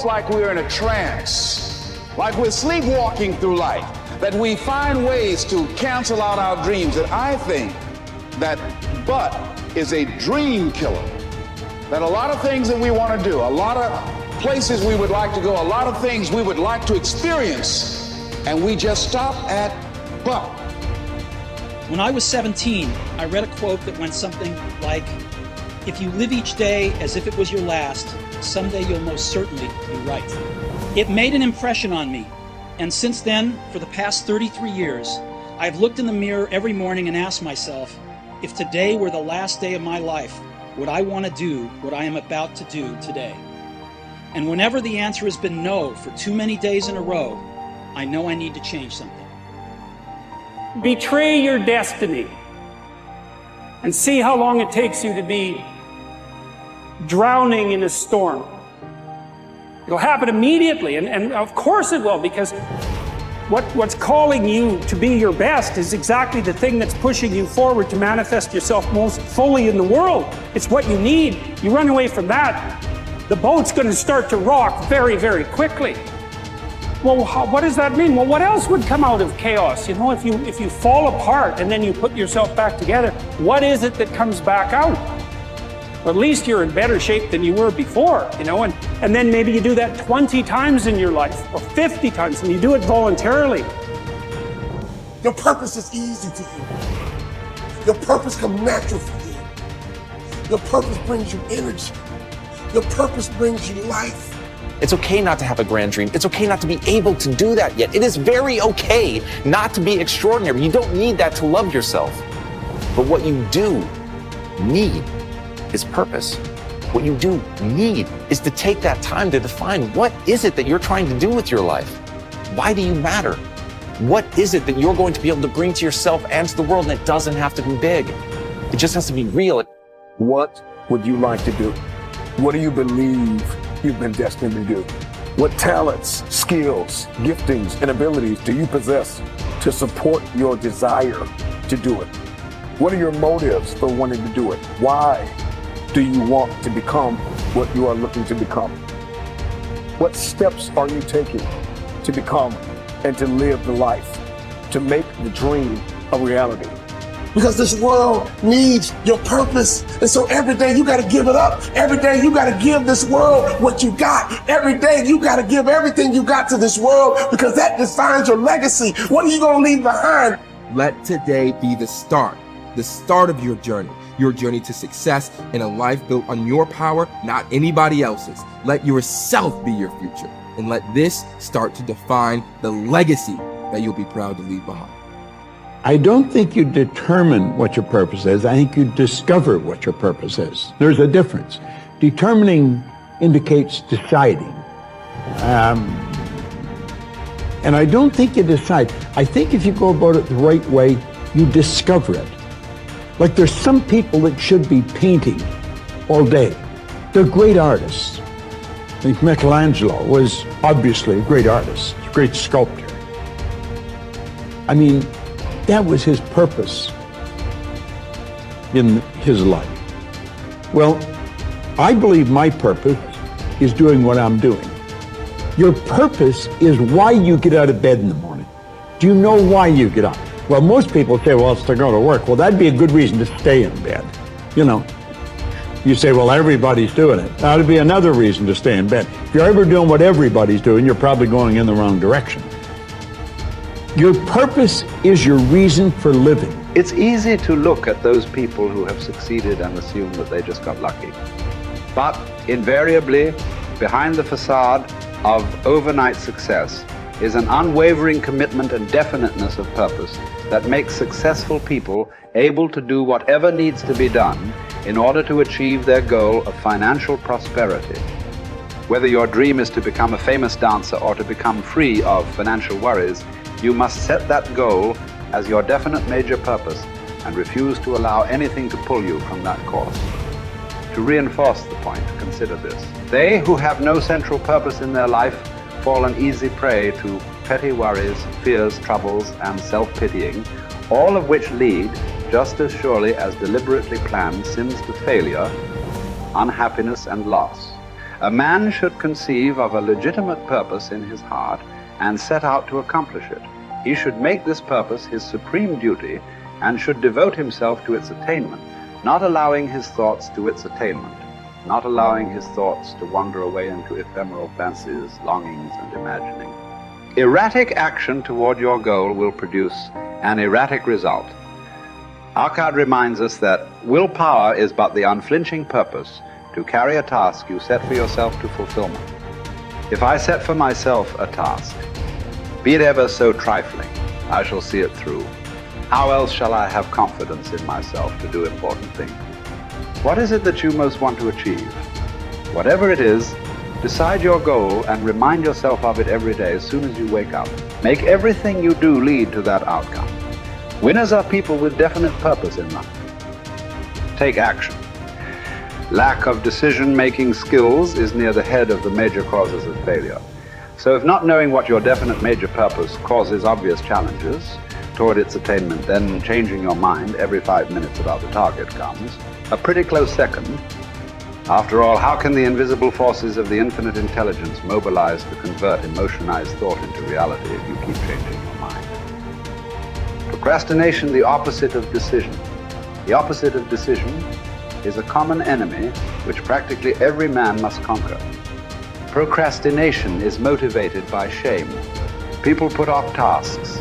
almost like we're in a trance, like we're sleepwalking through life, that we find ways to cancel out our dreams. And I think that but is a dream killer. That a lot of things that we want to do, a lot of places we would like to go, a lot of things we would like to experience, and we just stop at but. When I was 17, I read a quote that went something like, "If you live each day as if it was your last, someday you'll most certainly be right." It made an impression on me, and since then, for the past 33 years, I've looked in the mirror every morning and asked myself, if today were the last day of my life, would I want to do what I am about to do today? And whenever the answer has been no for too many days in a row, I know I need to change something. Betray your destiny and see how long it takes you to be drowning in a storm. It'll happen immediately, and of course it will, because what's calling you to be your best is exactly the thing that's pushing you forward to manifest yourself most fully in the world. It's what you need. You run away from that, the boat's going to start to rock very, very quickly. Well, what does that mean? Well, what else would come out of chaos? You know, if you fall apart and then you put yourself back together, what is it that comes back out? Well, at least you're in better shape than you were before, you know, and then maybe you do that 20 times in your life or 50 times, and you do it voluntarily. Your purpose is easy to you. Your purpose comes natural for you. Your purpose brings you energy. Your purpose brings you life. It's okay not to have a grand dream. It's okay not to be able to do that yet. It is very okay not to be extraordinary. You don't need that to love yourself. But what you do need is purpose. What you do need is to take that time to define what is it that you're trying to do with your life? Why do you matter? What is it that you're going to be able to bring to yourself and to the world? And it doesn't have to be big. It just has to be real. What would you like to do? What do you believe you've been destined to do? What talents, skills, giftings, and abilities do you possess to support your desire to do it? What are your motives for wanting to do it? Why do you want to become what you are looking to become? What steps are you taking to become and to live the life, to make the dream a reality? Because this world needs your purpose. And so every day you got to give it up. Every day you got to give this world what you got. Every day you got to give everything you got to this world, because that defines your legacy. What are you going to leave behind? Let today be the start of your journey to success in a life built on your power, not anybody else's. Let yourself be your future, and let this start to define the legacy that you'll be proud to leave behind. I don't think you determine what your purpose is. I think you discover what your purpose is. There's a difference. Determining indicates deciding. And I don't think you decide. I think if you go about it the right way, you discover it. Like there's some people that should be painting all day. They're great artists. I think Michelangelo was obviously a great artist, a great sculptor. I mean, that was his purpose in his life. Well, I believe my purpose is doing what I'm doing. Your purpose is why you get out of bed in the morning. Do you know why you get up? Well, most people say, well, it's to go to work. Well, that'd be a good reason to stay in bed. You know, you say, well, everybody's doing it. That'd be another reason to stay in bed. If you're ever doing what everybody's doing, you're probably going in the wrong direction. Your purpose is your reason for living. It's easy to look at those people who have succeeded and assume that they just got lucky. But invariably, behind the facade of overnight success is an unwavering commitment and definiteness of purpose that makes successful people able to do whatever needs to be done in order to achieve their goal of financial prosperity. Whether your dream is to become a famous dancer or to become free of financial worries, you must set that goal as your definite major purpose and refuse to allow anything to pull you from that course. To reinforce the point, consider this. They who have no central purpose in their life fall an easy prey to petty worries, fears, troubles, and self-pitying, all of which lead, just as surely as deliberately planned sins, to failure, unhappiness, and loss. A man should conceive of a legitimate purpose in his heart and set out to accomplish it. He should make this purpose his supreme duty and should devote himself to its attainment, not allowing his thoughts to its attainment, not allowing his thoughts to wander away into ephemeral fancies, longings, and imagining. Erratic action toward your goal will produce an erratic result. Our card reminds us that willpower is but the unflinching purpose to carry a task you set for yourself to fulfillment. If I set for myself a task, be it ever so trifling, I shall see it through. How else shall I have confidence in myself to do important things? What is it that you most want to achieve? Whatever it is, decide your goal and remind yourself of it every day as soon as you wake up. Make everything you do lead to that outcome. Winners are people with definite purpose in life. Take action. Lack of decision-making skills is near the head of the major causes of failure. So if not knowing what your definite major purpose causes obvious challenges toward its attainment, then changing your mind every 5 minutes about the target comes a pretty close second. After all, how can the invisible forces of the infinite intelligence mobilize to convert emotionized thought into reality if you keep changing your mind? Procrastination, the opposite of decision. The opposite of decision is a common enemy which practically every man must conquer. Procrastination is motivated by shame. People put off tasks,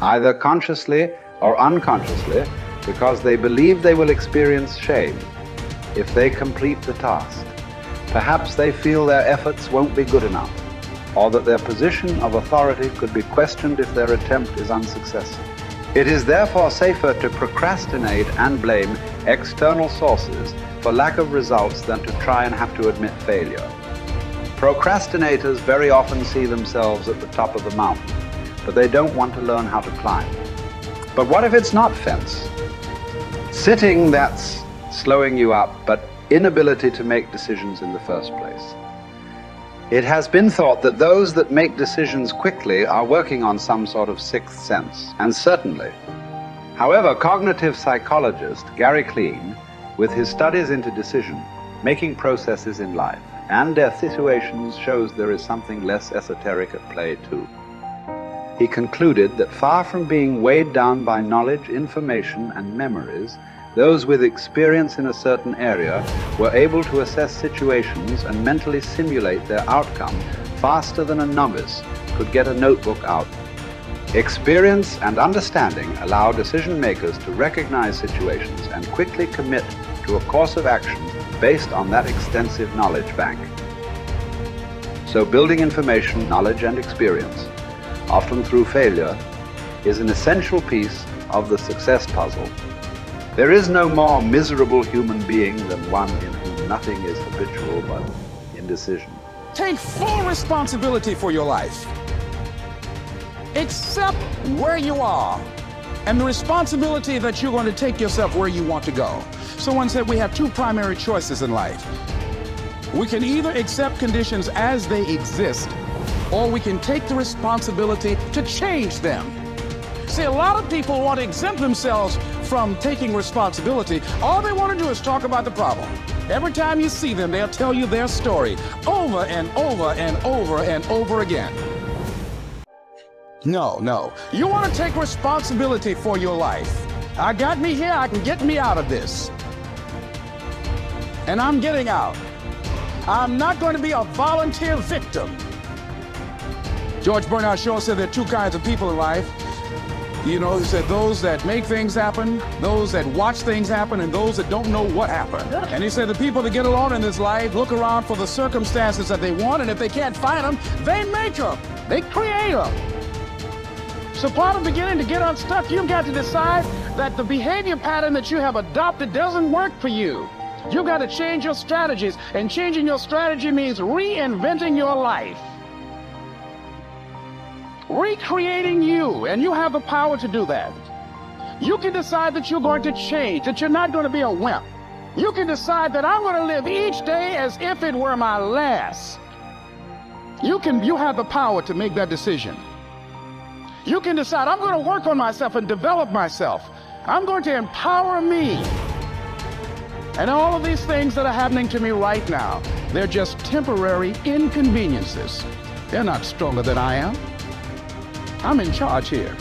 either consciously or unconsciously, because they believe they will experience shame if they complete the task. Perhaps they feel their efforts won't be good enough, or that their position of authority could be questioned if their attempt is unsuccessful. It is therefore safer to procrastinate and blame external sources for lack of results than to try and have to admit failure. Procrastinators very often see themselves at the top of the mountain, but they don't want to learn how to climb. But what if it's not fence? Sitting, that's slowing you up, but inability to make decisions in the first place. It has been thought that those that make decisions quickly are working on some sort of sixth sense, and certainly. However, cognitive psychologist Gary Klein, with his studies into decision-making processes in life and their situations, shows there is something less esoteric at play too. He concluded that far from being weighed down by knowledge, information, and memories, those with experience in a certain area were able to assess situations and mentally simulate their outcome faster than a novice could get a notebook out. Experience and understanding allow decision makers to recognize situations and quickly commit to a course of action based on that extensive knowledge bank. So building information, knowledge, and experience, often through failure, is an essential piece of the success puzzle. There is no more miserable human being than one in whom nothing is habitual but indecision. Take full responsibility for your life. Accept where you are and the responsibility that you're going to take yourself where you want to go. Someone said we have two primary choices in life. We can either accept conditions as they exist, or we can take the responsibility to change them. See, a lot of people want to exempt themselves from taking responsibility. All they want to do is talk about the problem. Every time you see them, they'll tell you their story over and over and over and over again. No. You want to take responsibility for your life. I got me here, I can get me out of this. And I'm getting out. I'm not going to be a volunteer victim. George Bernard Shaw said there are two kinds of people in life. You know, he said those that make things happen, those that watch things happen, and those that don't know what happened. And he said the people that get along in this life look around for the circumstances that they want, and if they can't find them, they make them. They create them. So part of beginning to get unstuck, you've got to decide that the behavior pattern that you have adopted doesn't work for you. You've got to change your strategies, and changing your strategy means reinventing your life. Recreating you, and you have the power to do that. You can decide that you're going to change, that you're not going to be a wimp. You can decide that I'm going to live each day as if it were my last. You have the power to make that decision. You can decide I'm going to work on myself and develop myself. I'm going to empower me. And all of these things that are happening to me right now, They're just temporary inconveniences. They're not stronger than I am. I'm in charge here.